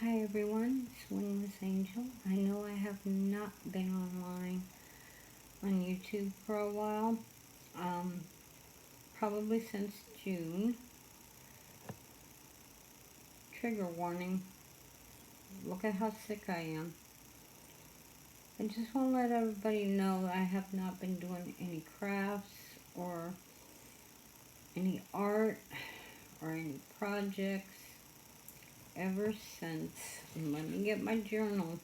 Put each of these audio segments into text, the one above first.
Hi everyone, it's Wingless Angel. I know I have not been online on YouTube for a while, um, probably since June. Trigger warning, look at how sick I am. I just want to let everybody know that I have not been doing any crafts or any art or any projects ever since. Let me get my journal.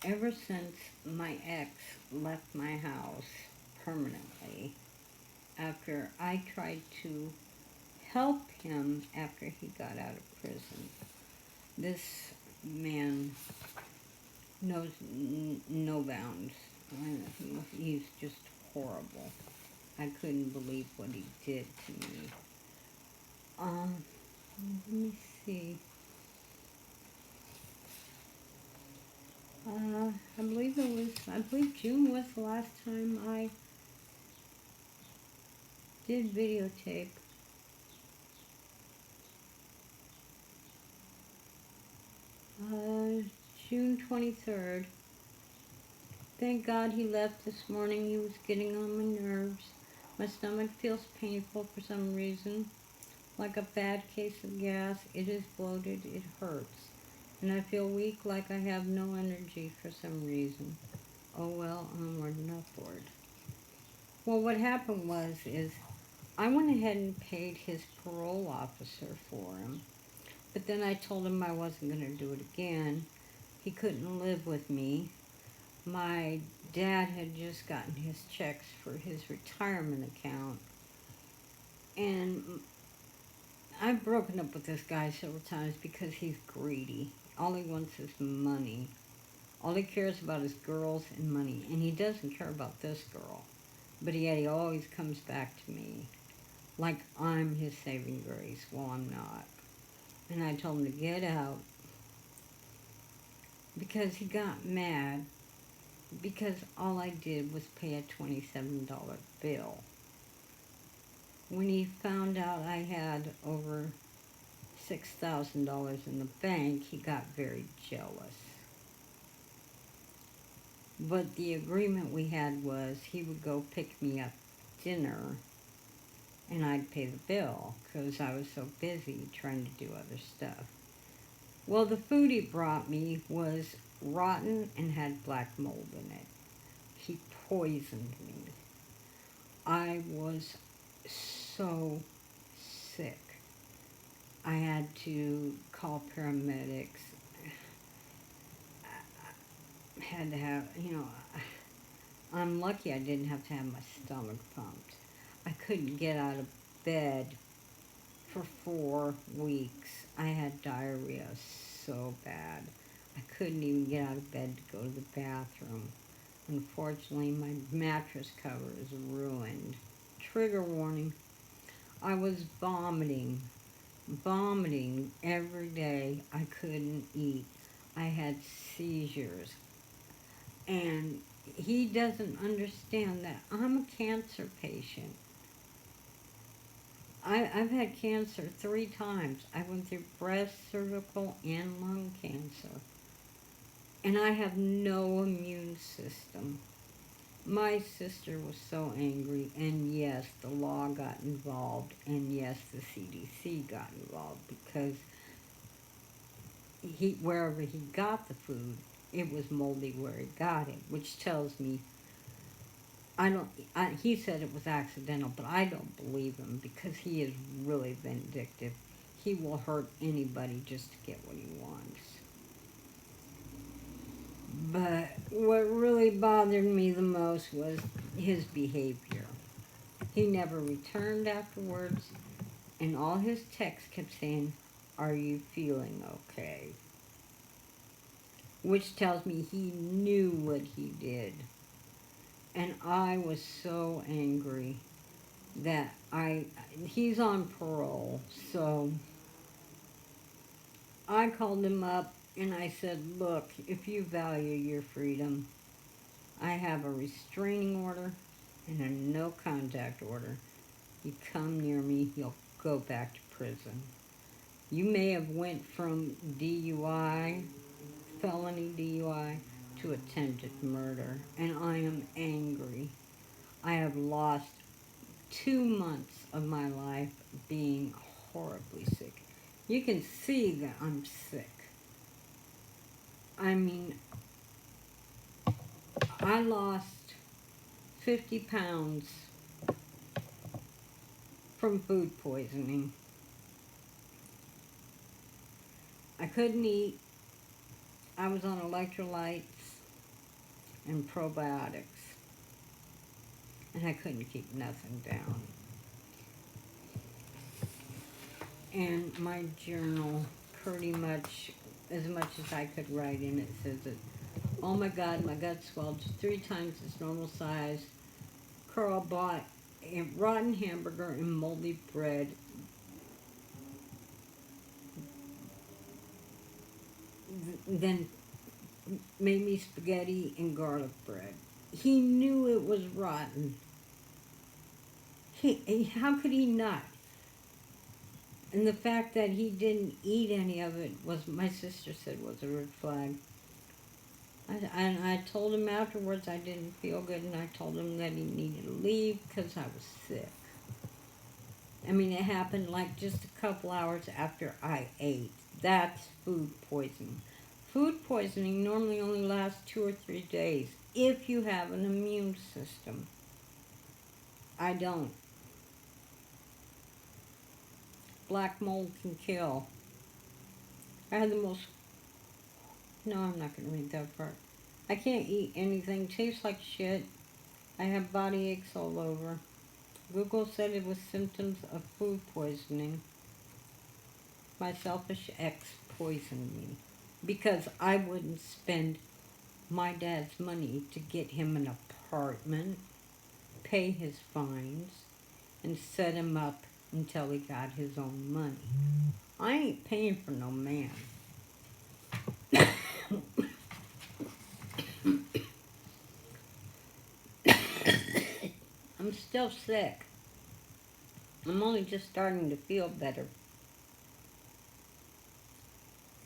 Ever since my ex left my house permanently, after I tried to help him after he got out of prison. This man knows no bounds. He's just horrible. I couldn't believe what he did to me. Let me see. I believe June was the last time I did videotape. June 23rd. Thank God he left this morning. He was getting on my nerves. My stomach feels painful for some reason, like a bad case of gas. It is bloated. It hurts. And I feel weak, like I have no energy for some reason. Oh well, onward and upward. Well, what happened is I went ahead and paid his parole officer for him. But then I told him I wasn't going to do it again. He couldn't live with me. My dad had just gotten his checks for his retirement account, and I've broken up with this guy several times because he's greedy. All he wants is money. All he cares about is girls and money, and he doesn't care about this girl. But yet he always comes back to me like I'm his saving grace. Well, I'm not. And I told him to get out because he got mad because all I did was pay a $27 bill. When he found out I had over $6,000 in the bank, he got very jealous. But the agreement we had was he would go pick me up dinner and I'd pay the bill because I was so busy trying to do other stuff. Well, the food he brought me was rotten and had black mold in it. He poisoned me. I was so sick. I had to call paramedics. I had to have, I'm lucky I didn't have to have my stomach pumped. I couldn't get out of bed for 4 weeks. I had diarrhea so bad. I couldn't even get out of bed to go to the bathroom. Unfortunately, my mattress cover is ruined. Trigger warning. I was vomiting every day. I couldn't eat. I had seizures. And he doesn't understand that I'm a cancer patient. I've had cancer 3 times. I went through breast, cervical, and lung cancer. And I have no immune system. My sister was so angry, and yes, the law got involved, and yes, the CDC got involved because wherever he got the food, it was moldy where he got it, which tells me he said it was accidental, but I don't believe him because he is really vindictive. He will hurt anybody just to get what he wants. But what really bothered me the most was his behavior. He never returned afterwards, and all his texts kept saying, "Are you feeling okay?" Which tells me he knew what he did. And I was so angry that he's on parole, so I called him up and I said, "Look, if you value your freedom, I have a restraining order and a no contact order. You come near me, you'll go back to prison. You may have went from DUI, felony DUI, to attempted murder, and I am angry. I have lost 2 months of my life being horribly sick. You can see that I'm sick. I mean, I lost 50 pounds from food poisoning. I couldn't eat. I was on electrolytes and probiotics, and I couldn't keep nothing down. And my journal, pretty much, as much as I could write in it, says that, oh my God, my gut swelled to 3 times its normal size. Carl bought a rotten hamburger and moldy bread. Then made me spaghetti and garlic bread. He knew it was rotten. How could he not? And the fact that he didn't eat any of it was, my sister said, was a red flag. And I told him afterwards I didn't feel good, and I told him that he needed to leave because I was sick. I mean, it happened like just a couple hours after I ate. That's food poisoning. Food poisoning normally only lasts 2 or 3 days if you have an immune system. I don't. Black mold can kill. I had the most... No, I'm not going to read that part. I can't eat anything. Tastes like shit. I have body aches all over. Google said it was symptoms of food poisoning. My selfish ex poisoned me because I wouldn't spend my dad's money to get him an apartment, pay his fines, and set him up until he got his own money. I ain't paying for no man. I'm still sick. I'm only just starting to feel better.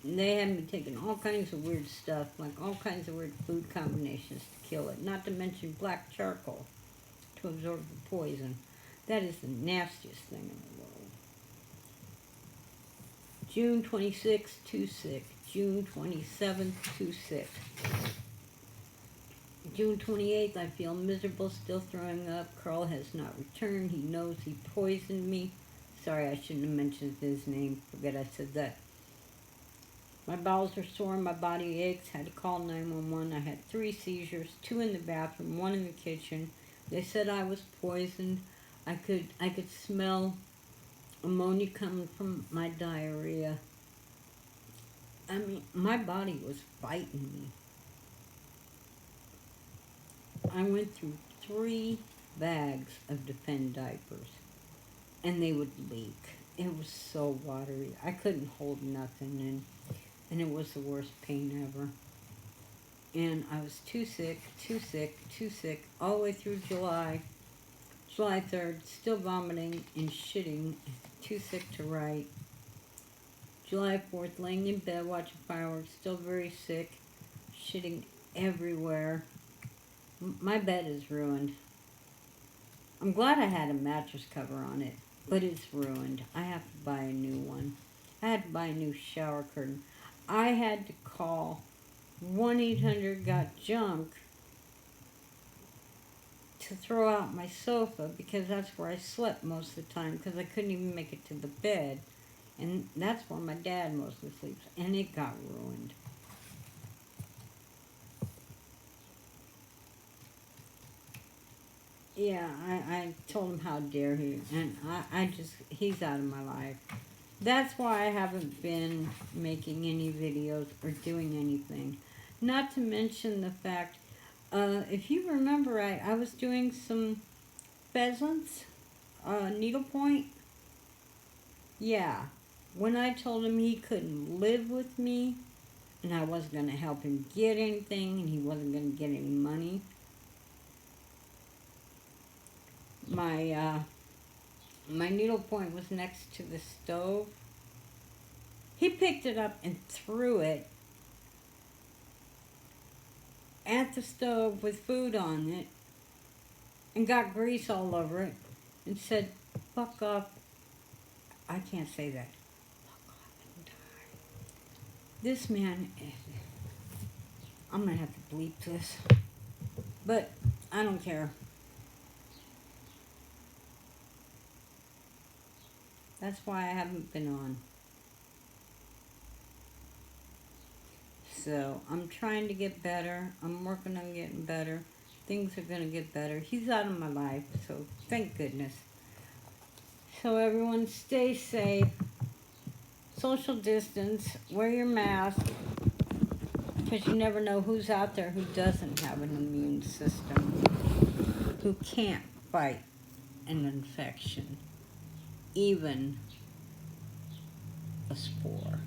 They had me taking all kinds of weird stuff, like all kinds of weird food combinations to kill it, not to mention black charcoal to absorb the poison. That is the nastiest thing in the world. June 26th, too sick. June 27th, too sick. June 28th, I feel miserable, still throwing up. Carl has not returned. He knows he poisoned me. Sorry, I shouldn't have mentioned his name. Forget I said that. My bowels are sore, my body aches. Had to call 911. I had 3 seizures, 2 in the bathroom, 1 in the kitchen. They said I was poisoned. I could smell ammonia coming from my diarrhea. I mean, my body was fighting me. I went through 3 bags of Defend diapers, and they would leak. It was so watery. I couldn't hold nothing in, and it was the worst pain ever. And I was too sick, all the way through July. July 3rd, still vomiting and shitting, too sick to write. July 4th, laying in bed watching fireworks, still very sick, shitting everywhere. My bed is ruined. I'm glad I had a mattress cover on it, but it's ruined. I have to buy a new one. I had to buy a new shower curtain. I had to call 1-800-GOT-JUNK to throw out my sofa because that's where I slept most of the time because I couldn't even make it to the bed. And that's where my dad mostly sleeps, and it got ruined. Yeah, I told him how dare he, and he's out of my life. That's why I haven't been making any videos or doing anything. Not to mention the fact, if you remember, I was doing some pheasants, needlepoint. Yeah, when I told him he couldn't live with me, and I wasn't going to help him get anything, and he wasn't going to get any money, my My needle point was next to the stove. He picked it up and threw it at the stove with food on it and got grease all over it and said, "Fuck off." I can't say that. Fuck off and die. This man, I'm gonna have to bleep this, but I don't care. That's why I haven't been on. So I'm trying to get better. I'm working on getting better. Things are gonna get better. He's out of my life, so thank goodness. So everyone stay safe. Social distance. Wear your mask. Because you never know who's out there who doesn't have an immune system. Who can't fight an infection. Even a spore.